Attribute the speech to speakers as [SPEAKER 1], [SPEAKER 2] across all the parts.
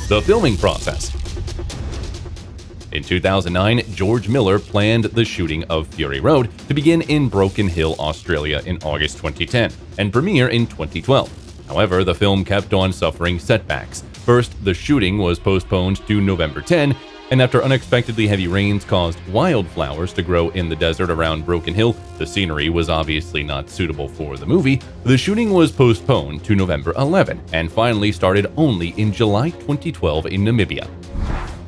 [SPEAKER 1] The filming process. In 2009, George Miller planned the shooting of Fury Road to begin in Broken Hill, Australia in August 2010 and premiere in 2012. However, the film kept on suffering setbacks. First, the shooting was postponed to November 10, and after unexpectedly heavy rains caused wildflowers to grow in the desert around Broken Hill, the scenery was obviously not suitable for the movie. The shooting was postponed to November 11 and finally started only in July 2012 in Namibia.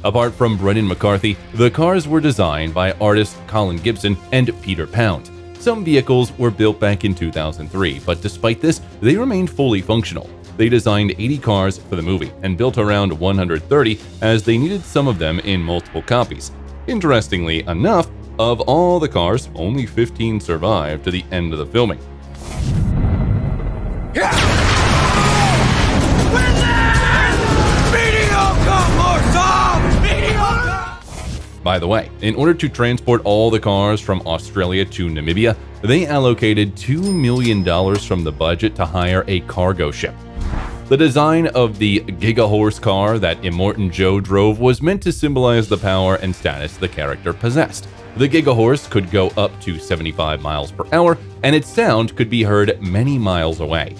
[SPEAKER 1] Apart from Brendan McCarthy, the cars were designed by artists Colin Gibson and Peter Pound. Some vehicles were built back in 2003, but despite this, they remained fully functional. They designed 80 cars for the movie and built around 130 as they needed some of them in multiple copies. Interestingly enough, of all the cars, only 15 survived to the end of the filming. By the way, in order to transport all the cars from Australia to Namibia, they allocated $2 million from the budget to hire a cargo ship. The design of the Gigahorse car that Immortan Joe drove was meant to symbolize the power and status the character possessed. The Gigahorse could go up to 75 miles per hour, and its sound could be heard many miles away.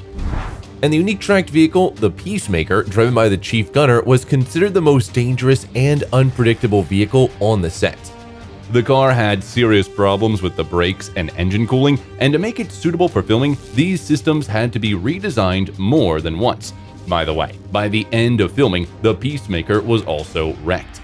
[SPEAKER 1] And the unique tracked vehicle, the Peacemaker, driven by the chief gunner, was considered the most dangerous and unpredictable vehicle on the set. The car had serious problems with the brakes and engine cooling, and to make it suitable for filming, these systems had to be redesigned more than once. By the way, by the end of filming, the Peacemaker was also wrecked.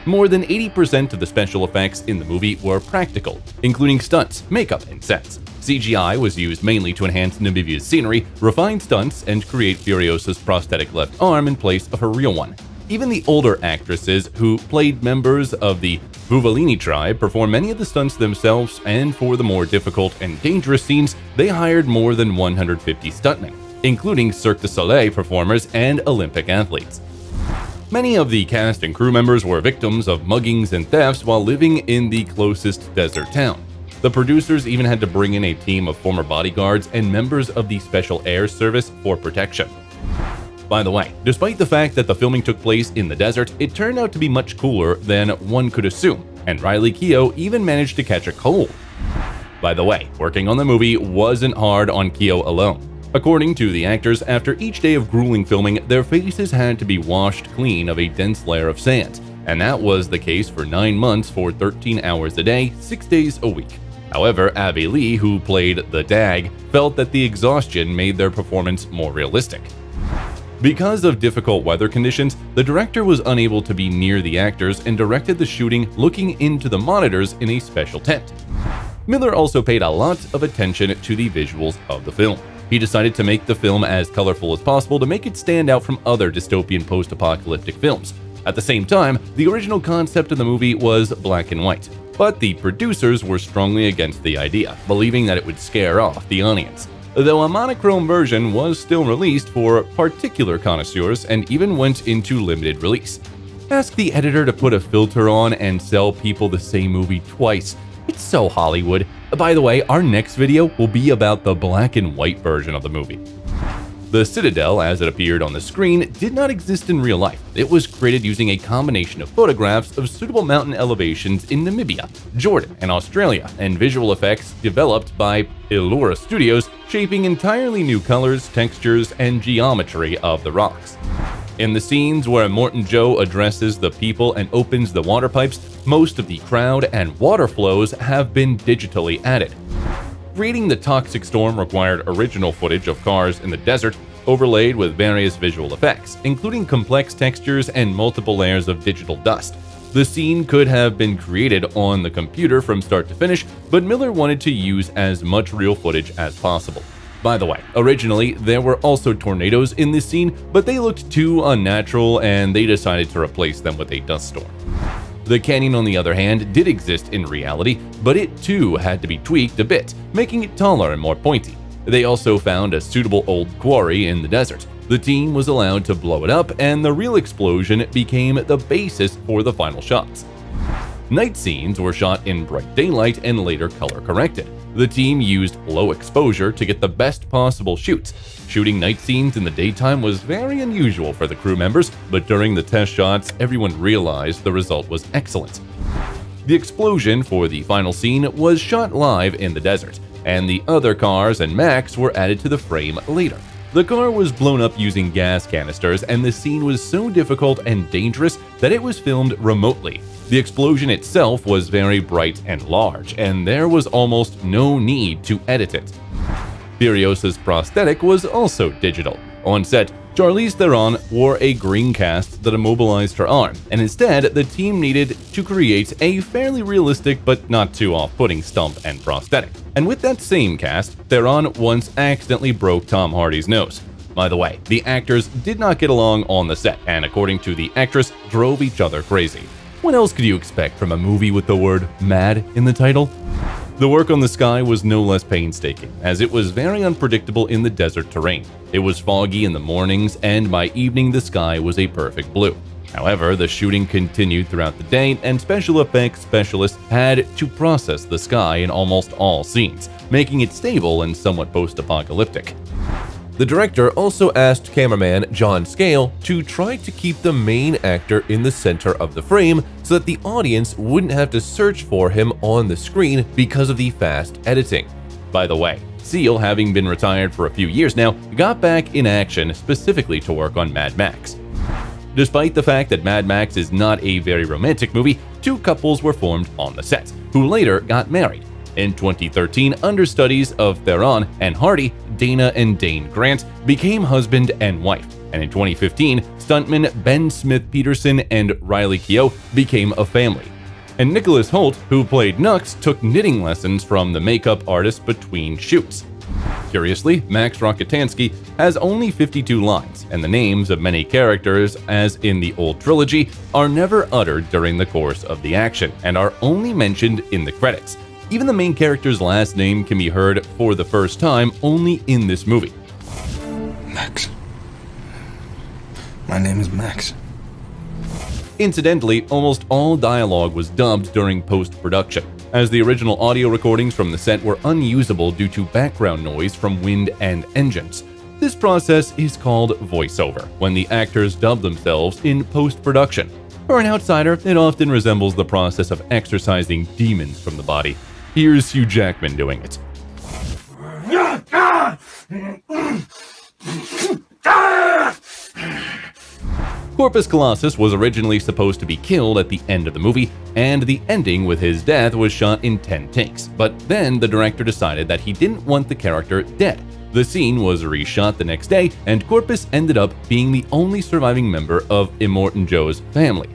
[SPEAKER 1] More than 80% of the special effects in the movie were practical, including stunts, makeup, and sets. CGI was used mainly to enhance Namibia's scenery, refine stunts, and create Furiosa's prosthetic left arm in place of her real one. Even the older actresses who played members of the Vuvalini tribe performed many of the stunts themselves, and for the more difficult and dangerous scenes, they hired more than 150 stuntmen, including Cirque du Soleil performers and Olympic athletes. Many of the cast and crew members were victims of muggings and thefts while living in the closest desert town. The producers even had to bring in a team of former bodyguards and members of the Special Air Service for protection. By the way, despite the fact that the filming took place in the desert, it turned out to be much cooler than one could assume, and Riley Keough even managed to catch a cold. By the way, working on the movie wasn't hard on Keough alone. According to the actors, after each day of grueling filming, their faces had to be washed clean of a dense layer of sand, and that was the case for 9 months for 13 hours a day, 6 days a week. However, Abby Lee, who played the Dag, felt that the exhaustion made their performance more realistic. Because of difficult weather conditions, the director was unable to be near the actors and directed the shooting looking into the monitors in a special tent. Miller also paid a lot of attention to the visuals of the film. He decided to make the film as colorful as possible to make it stand out from other dystopian post-apocalyptic films. At the same time, the original concept of the movie was black and white, but the producers were strongly against the idea, believing that it would scare off the audience. Though a monochrome version was still released for particular connoisseurs and even went into limited release. Ask the editor to put a filter on and sell people the same movie twice. It's so Hollywood. By the way, our next video will be about the black and white version of the movie. The Citadel, as it appeared on the screen, did not exist in real life. It was created using a combination of photographs of suitable mountain elevations in Namibia, Jordan, and Australia, and visual effects developed by Illura Studios, shaping entirely new colors, textures, and geometry of the rocks. In the scenes where Immortan Joe addresses the people and opens the water pipes, most of the crowd and water flows have been digitally added. Creating the toxic storm required original footage of cars in the desert, overlaid with various visual effects, including complex textures and multiple layers of digital dust. The scene could have been created on the computer from start to finish, but Miller wanted to use as much real footage as possible. By the way, originally there were also tornadoes in this scene, but they looked too unnatural and they decided to replace them with a dust storm. The canyon, on the other hand, did exist in reality, but it too had to be tweaked a bit, making it taller and more pointy. They also found a suitable old quarry in the desert. The team was allowed to blow it up, and the real explosion became the basis for the final shots. Night scenes were shot in bright daylight and later color corrected. The team used low exposure to get the best possible shoots. Shooting night scenes in the daytime was very unusual for the crew members, but during the test shots, everyone realized the result was excellent. The explosion for the final scene was shot live in the desert, and the other cars and Max were added to the frame later. The car was blown up using gas canisters, and the scene was so difficult and dangerous that it was filmed remotely. The explosion itself was very bright and large, and there was almost no need to edit it. Furiosa's prosthetic was also digital. On set, Charlize Theron wore a green cast that immobilized her arm, and instead, the team needed to create a fairly realistic but not too off-putting stump and prosthetic. And with that same cast, Theron once accidentally broke Tom Hardy's nose. By the way, the actors did not get along on the set, and according to the actress, drove each other crazy. What else could you expect from a movie with the word "mad" in the title? The work on the sky was no less painstaking, as it was very unpredictable in the desert terrain. It was foggy in the mornings, and by evening the sky was a perfect blue. However, the shooting continued throughout the day, and special effects specialists had to process the sky in almost all scenes, making it stable and somewhat post-apocalyptic. The director also asked cameraman John Scale to try to keep the main actor in the center of the frame so that the audience wouldn't have to search for him on the screen because of the fast editing. By the way, Scale, having been retired for a few years now, got back in action specifically to work on Mad Max. Despite the fact that Mad Max is not a very romantic movie, two couples were formed on the set, who later got married. In 2013, understudies of Theron and Hardy, Dana and Dane Grant, became husband and wife, and in 2015, stuntman Ben Smith-Peterson and Riley Keough became a family. And Nicholas Hoult, who played Nux, took knitting lessons from the makeup artist between shoots. Curiously, Max Rokitansky has only 52 lines, and the names of many characters, as in the old trilogy, are never uttered during the course of the action and are only mentioned in the credits. Even the main character's last name can be heard for the first time only in this movie.
[SPEAKER 2] Max. My name is Max.
[SPEAKER 1] Incidentally, almost all dialogue was dubbed during post-production, as the original audio recordings from the set were unusable due to background noise from wind and engines. This process is called voiceover, when the actors dub themselves in post-production. For an outsider, it often resembles the process of exorcising demons from the body. Here's Hugh Jackman doing it. Corpus Colossus was originally supposed to be killed at the end of the movie, and the ending with his death was shot in 10 takes, but then the director decided that he didn't want the character dead. The scene was reshot the next day, and Corpus ended up being the only surviving member of Immortan Joe's family.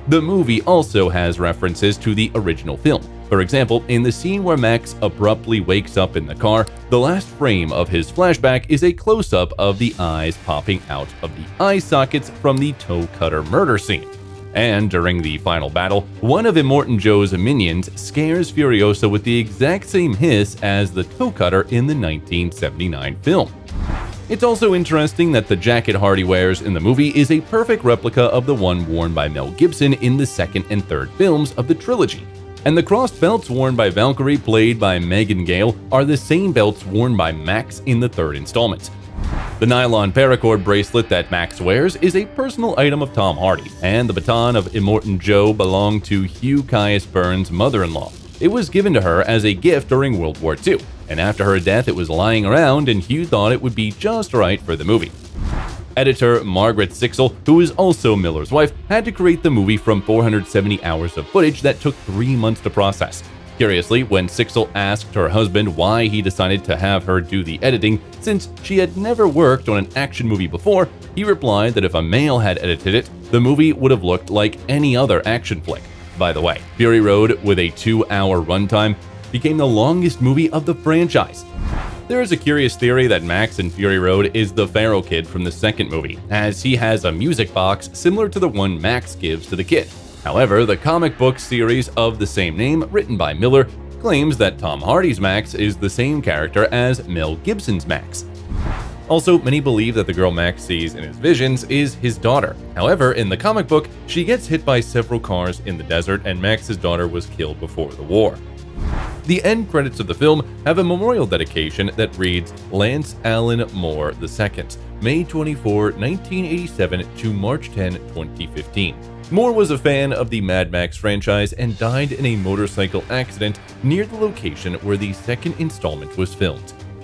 [SPEAKER 1] The movie also has references to the original film. For example, in the scene where Max abruptly wakes up in the car, the last frame of his flashback is a close-up of the eyes popping out of the eye sockets from the toe cutter murder scene. And during the final battle, one of Immortan Joe's minions scares Furiosa with the exact same hiss as the toe cutter in the 1979 film. It's also interesting that the jacket Hardy wears in the movie is a perfect replica of the one worn by Mel Gibson in the second and third films of the trilogy. And the crossed belts worn by Valkyrie, played by Megan Gale, are the same belts worn by Max in the third installment. The nylon paracord bracelet that Max wears is a personal item of Tom Hardy, and the baton of Immortan Joe belonged to Hugh Caius Burns' mother-in-law. It was given to her as a gift during World War II, and after her death it was lying around, and Hugh thought it would be just right for the movie. Editor Margaret Sixel, who is also Miller's wife, had to create the movie from 470 hours of footage that took 3 months to process. Curiously, when Sixel asked her husband why he decided to have her do the editing, since she had never worked on an action movie before, he replied that if a male had edited it, the movie would have looked like any other action flick. By the way, Fury Road, with a 2-hour runtime, became the longest movie of the franchise. There is a curious theory that Max in Fury Road is the Pharaoh Kid from the second movie, as he has a music box similar to the one Max gives to the kid. However, the comic book series of the same name, written by Miller, claims that Tom Hardy's Max is the same character as Mel Gibson's Max. Also, many believe that the girl Max sees in his visions is his daughter. However, in the comic book, she gets hit by several cars in the desert and Max's daughter was killed before the war. The end credits of the film have a memorial dedication that reads Lance Allen Moore II, May 24, 1987 to March 10, 2015. Moore was a fan of the Mad Max franchise and died in a motorcycle accident near the location where the second installment was filmed.